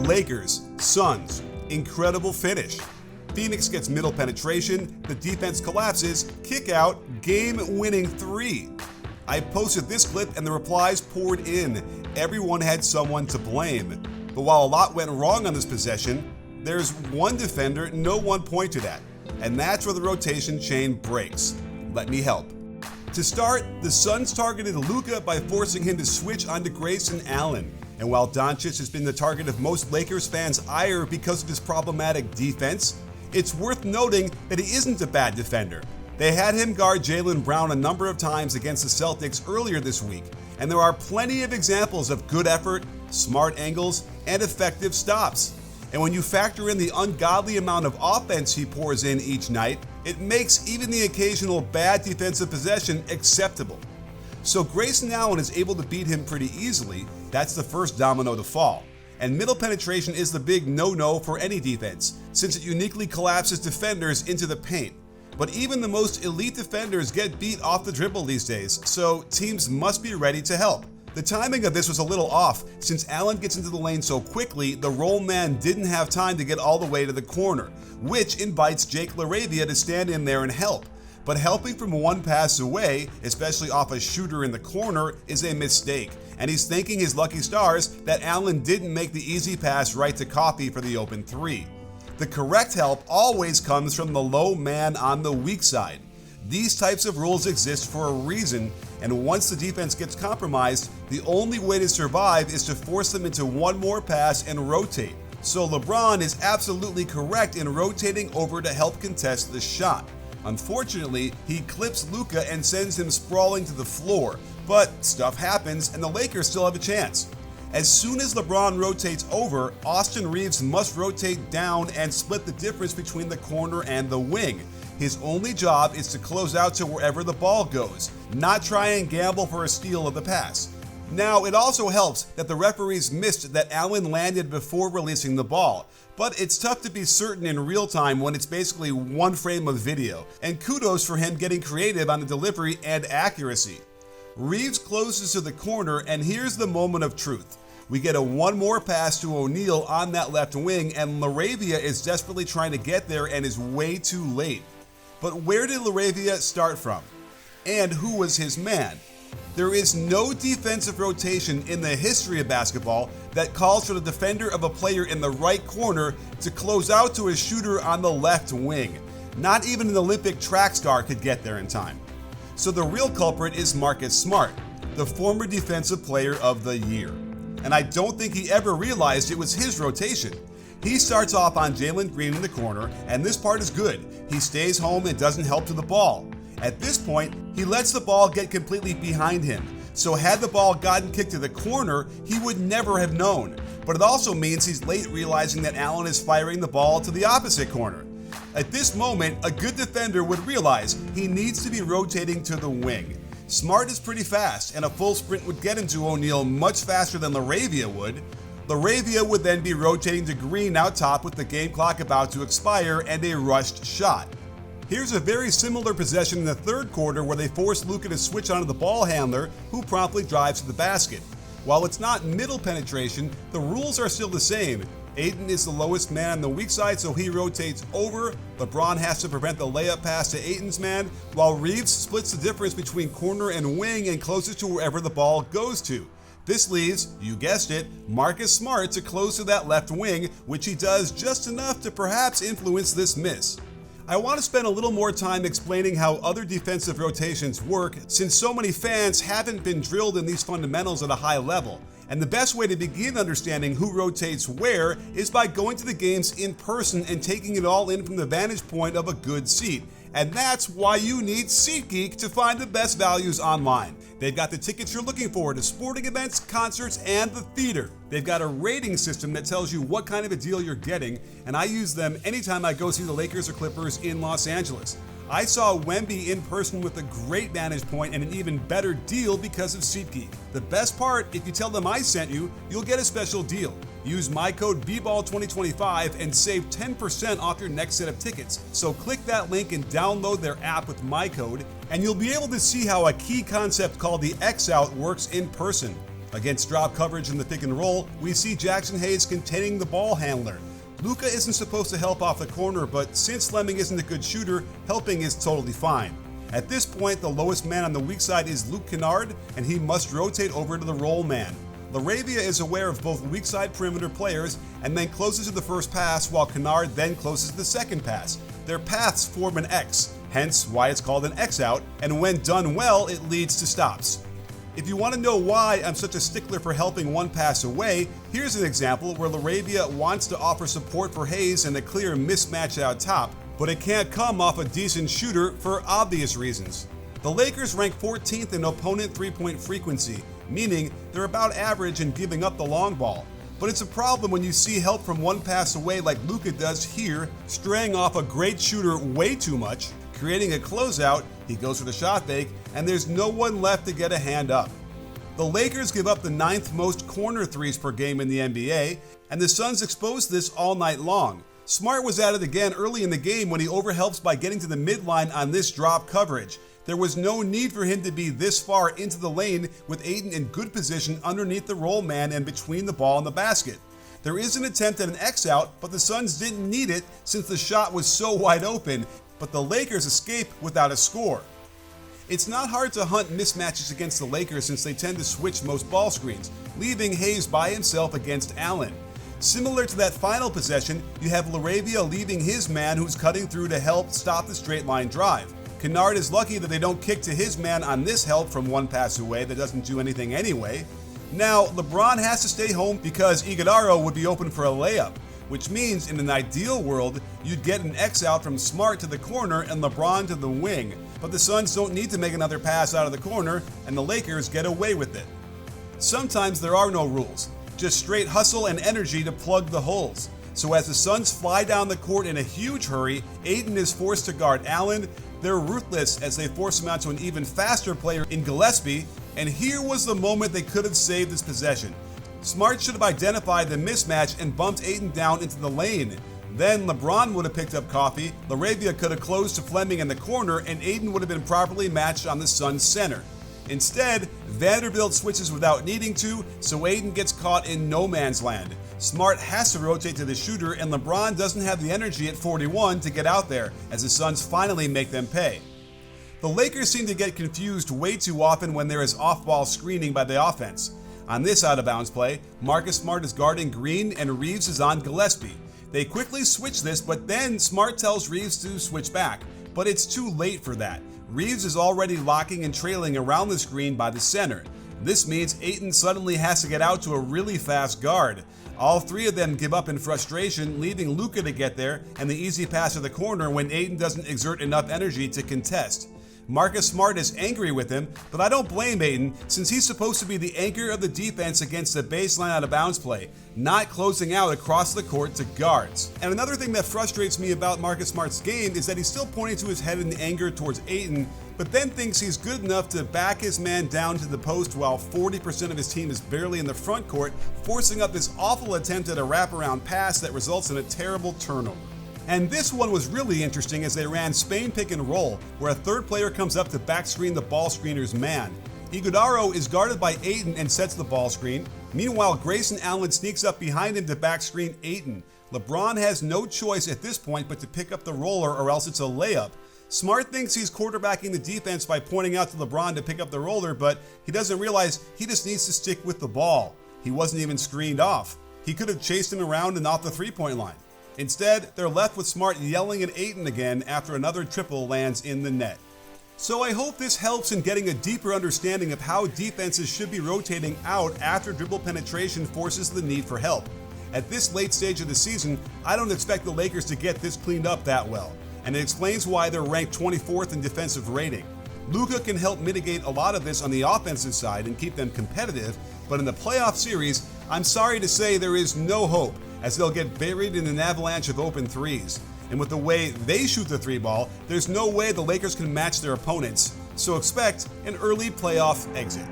Lakers, Suns, incredible finish. Phoenix gets middle penetration, the defense collapses, kick out, game-winning three. I posted this clip and the replies poured in. Everyone had someone to blame. But while a lot went wrong on this possession, there's one defender no one pointed at, and that's where the rotation chain breaks. Let me help. To start, the Suns targeted Luka by forcing him to switch onto Grayson Allen. And while Doncic has been the target of most Lakers fans' ire because of his problematic defense, it's worth noting that he isn't a bad defender. They had him guard Jaylen Brown a number of times against the Celtics earlier this week, and there are plenty of examples of good effort, smart angles, and effective stops. And when you factor in the ungodly amount of offense he pours in each night, it makes even the occasional bad defensive possession acceptable. So Grayson Allen is able to beat him pretty easily. That's the first domino to fall. And middle penetration is the big no-no for any defense, since it uniquely collapses defenders into the paint. But even the most elite defenders get beat off the dribble these days, so teams must be ready to help. The timing of this was a little off. Since Allen gets into the lane so quickly, the roll man didn't have time to get all the way to the corner, which invites Jake LaRavia to stand in there and help. But helping from one pass away, especially off a shooter in the corner, is a mistake, and he's thanking his lucky stars that Allen didn't make the easy pass right to Coffey for the open three. The correct help always comes from the low man on the weak side. These types of rules exist for a reason, and once the defense gets compromised, the only way to survive is to force them into one more pass and rotate. So LeBron is absolutely correct in rotating over to help contest the shot. Unfortunately, he clips Luka and sends him sprawling to the floor, but stuff happens and the Lakers still have a chance. As soon as LeBron rotates over, Austin Reaves must rotate down and split the difference between the corner and the wing. His only job is to close out to wherever the ball goes, not try and gamble for a steal of the pass. Now, it also helps that the referees missed that Allen landed before releasing the ball, but it's tough to be certain in real time when it's basically one frame of video, and kudos for him getting creative on the delivery and accuracy. Reaves closes to the corner, and here's the moment of truth. We get a one more pass to O'Neal on that left wing, and LaRavia is desperately trying to get there and is way too late. But where did LaRavia start from? And who was his man? There is no defensive rotation in the history of basketball that calls for the defender of a player in the right corner to close out to a shooter on the left wing. Not even an Olympic track star could get there in time. So the real culprit is Marcus Smart, the former Defensive Player of the Year. And I don't think he ever realized it was his rotation. He starts off on Jalen Green in the corner, and this part is good. He stays home and doesn't help to the ball. At this point, he lets the ball get completely behind him. So had the ball gotten kicked to the corner, he would never have known. But it also means he's late realizing that Allen is firing the ball to the opposite corner. At this moment, a good defender would realize he needs to be rotating to the wing. Smart is pretty fast, and a full sprint would get him to O'Neal much faster than LaRavia would. LaRavia would then be rotating to Green out top with the game clock about to expire and a rushed shot. Here's a very similar possession in the third quarter where they force Luka to switch onto the ball handler, who promptly drives to the basket. While it's not middle penetration, the rules are still the same. Ayton is the lowest man on the weak side, so he rotates over. LeBron has to prevent the layup pass to Ayton's man, while Reaves splits the difference between corner and wing and closes to wherever the ball goes to. This leaves, you guessed it, Marcus Smart to close to that left wing, which he does just enough to perhaps influence this miss. I want to spend a little more time explaining how other defensive rotations work, since so many fans haven't been drilled in these fundamentals at a high level. And the best way to begin understanding who rotates where is by going to the games in person and taking it all in from the vantage point of a good seat. And that's why you need SeatGeek to find the best values online. They've got the tickets you're looking for to sporting events, concerts, and the theater. They've got a rating system that tells you what kind of a deal you're getting, and I use them anytime I go see the Lakers or Clippers in Los Angeles. I saw Wemby in person with a great vantage point and an even better deal because of SeatGeek. The best part, if you tell them I sent you, you'll get a special deal. Use my code BBALL2025 and save 10% off your next set of tickets. So click that link and download their app with my code, and you'll be able to see how a key concept called the X-Out works in person. Against drop coverage in the pick and roll, we see Jackson Hayes containing the ball handler. Luka isn't supposed to help off the corner, but since Fleming isn't a good shooter, helping is totally fine. At this point, the lowest man on the weak side is Luke Kennard, and he must rotate over to the roll man. LaRavia is aware of both weak side perimeter players and then closes to the first pass, while Kennard then closes to the second pass. Their paths form an X, hence why it's called an X out, and when done well, it leads to stops. If you want to know why I'm such a stickler for helping one pass away, here's an example where LaRavia wants to offer support for Hayes and a clear mismatch out top, but it can't come off a decent shooter for obvious reasons. The Lakers rank 14th in opponent three-point frequency, meaning they're about average in giving up the long ball. But it's a problem when you see help from one pass away like Luka does here, straying off a great shooter way too much, creating a closeout, he goes for the shot fake, and there's no one left to get a hand up. The Lakers give up the 9th most corner threes per game in the NBA, and the Suns exposed this all night long. Smart was at it again early in the game when he overhelps by getting to the midline on this drop coverage. There was no need for him to be this far into the lane with Ayton in good position underneath the roll man and between the ball and the basket. There is an attempt at an X out, but the Suns didn't need it since the shot was so wide open, but the Lakers escape without a score. It's not hard to hunt mismatches against the Lakers since they tend to switch most ball screens, leaving Hayes by himself against Allen. Similar to that final possession, you have LaRavia leaving his man who's cutting through to help stop the straight line drive. Kennard is lucky that they don't kick to his man on this help from one pass away that doesn't do anything anyway. Now, LeBron has to stay home because Iguodala would be open for a layup, which means in an ideal world, you'd get an X out from Smart to the corner and LeBron to the wing. But the Suns don't need to make another pass out of the corner, and the Lakers get away with it. Sometimes there are no rules, just straight hustle and energy to plug the holes. So as the Suns fly down the court in a huge hurry, Ayton is forced to guard Allen. They're ruthless as they force him out to an even faster player in Gillespie, and here was the moment they could have saved this possession. Smart should have identified the mismatch and bumped Ayton down into the lane. Then LeBron would have picked up coffee, LaRavia could have closed to Fleming in the corner, and Ayton would have been properly matched on the Suns' center. Instead, Vanderbilt switches without needing to, so Ayton gets caught in no man's land. Smart has to rotate to the shooter, and LeBron doesn't have the energy at 41 to get out there, as the Suns finally make them pay. The Lakers seem to get confused way too often when there is off-ball screening by the offense. On this out-of-bounds play, Marcus Smart is guarding Green and Reeves is on Gillespie. They quickly switch this, but then Smart tells Reeves to switch back, but it's too late for that. Reeves is already locking and trailing around the screen by the center. This means Ayton suddenly has to get out to a really fast guard. All three of them give up in frustration, leaving Luka to get there and the easy pass to the corner when Ayton doesn't exert enough energy to contest. Marcus Smart is angry with him, but I don't blame Ayton since he's supposed to be the anchor of the defense against the baseline out of bounds play, not closing out across the court to guards. And another thing that frustrates me about Marcus Smart's game is that he's still pointing to his head in anger towards Ayton, but then thinks he's good enough to back his man down to the post while 40% of his team is barely in the front court, forcing up this awful attempt at a wraparound pass that results in a terrible turnover. And this one was really interesting as they ran Spain pick and roll, where a third player comes up to backscreen the ball screener's man. Iguodala is guarded by Ayton and sets the ball screen. Meanwhile, Grayson Allen sneaks up behind him to backscreen Ayton. LeBron has no choice at this point but to pick up the roller or else it's a layup. Smart thinks he's quarterbacking the defense by pointing out to LeBron to pick up the roller, but he doesn't realize he just needs to stick with the ball. He wasn't even screened off. He could have chased him around and off the three-point line. Instead, they're left with Smart yelling at Ayton again after another triple lands in the net. So I hope this helps in getting a deeper understanding of how defenses should be rotating out after dribble penetration forces the need for help. At this late stage of the season, I don't expect the Lakers to get this cleaned up that well, and it explains why they're ranked 24th in defensive rating. Luka can help mitigate a lot of this on the offensive side and keep them competitive, but in the playoff series, I'm sorry to say there is no hope, as they'll get buried in an avalanche of open threes. And with the way they shoot the three ball, there's no way the Lakers can match their opponents, so expect an early playoff exit.